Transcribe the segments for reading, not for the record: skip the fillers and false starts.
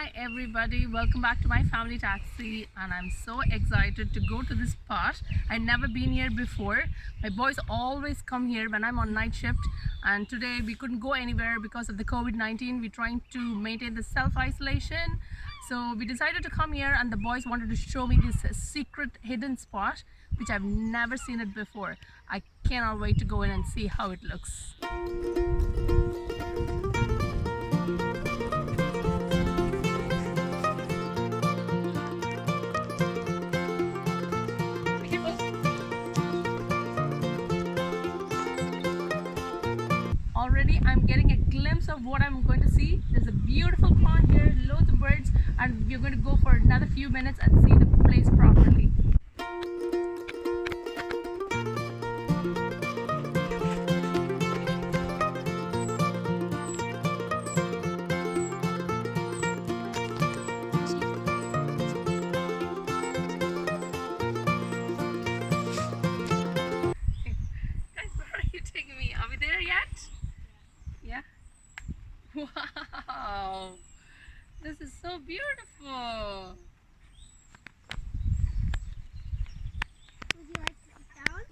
Hi everybody, welcome back to my family taxi, and I'm so excited to go to this spot. I've never been here before. My boys always come here when I'm on night shift, and today we couldn't go anywhere because of the COVID-19. We're trying to maintain the self-isolation, so we decided to come here, and the boys wanted to show me this secret hidden spot which I've never seen it before. I cannot wait to go in and see how it looks. Already I'm getting a glimpse of what I'm going to see. There's a beautiful pond here, loads of birds, and we're going to go for another few minutes and see the place properly. Guys, where are you taking me? Are we there yet? Yeah. Wow, this is so beautiful. Would you like to sit down?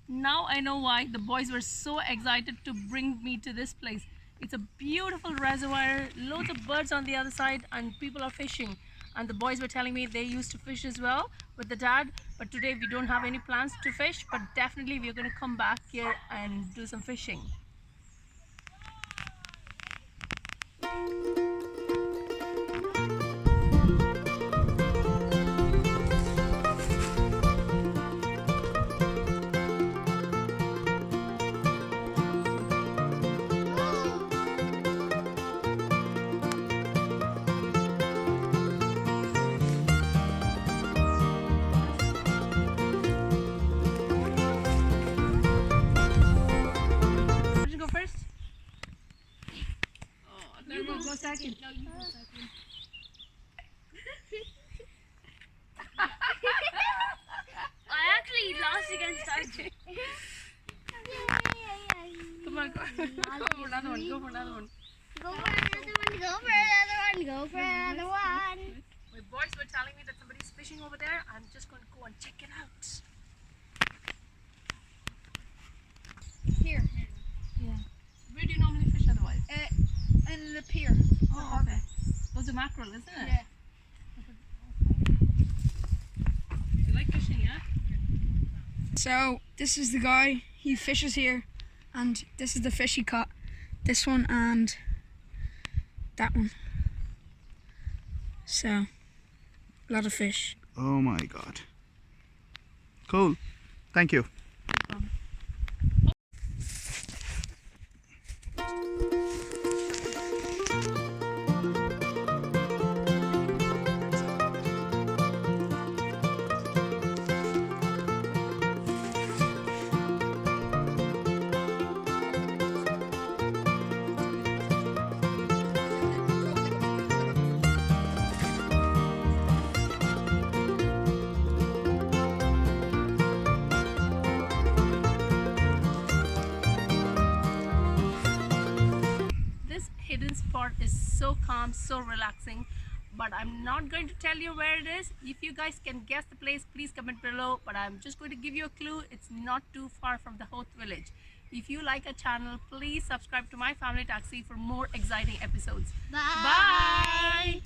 Now I know why the boys were so excited to bring me to this place. It's a beautiful reservoir, loads of birds on the other side, and people are fishing. And the boys were telling me they used to fish as well with the dad, but today we don't have any plans to fish, but definitely we're going to come back here and do some fishing. Go first? Oh, you go second. No, you go second. I actually lost against Archie. Come on, go for another one. Go for another one. Go for another one, go for another one, go for another one. My boys were telling me that somebody's fishing over there. I'm just going to go and check it out. Here, Yeah. Where do you normally fish otherwise? in the pier. Oh, okay. Those are mackerel, isn't it? Yeah. You like fishing, yeah? So this is the guy. He fishes here, and this is the fish he caught. This one and that one. So, a lot of fish. Oh my god. Cool. Thank you. This hidden spot is so calm, so relaxing, but I'm not going to tell you where it is. If you guys can guess the place, please comment below, but I'm just going to give you a clue. It's not too far from the Howth village. If you like our channel, please subscribe to my family taxi for more exciting episodes. Bye. Bye.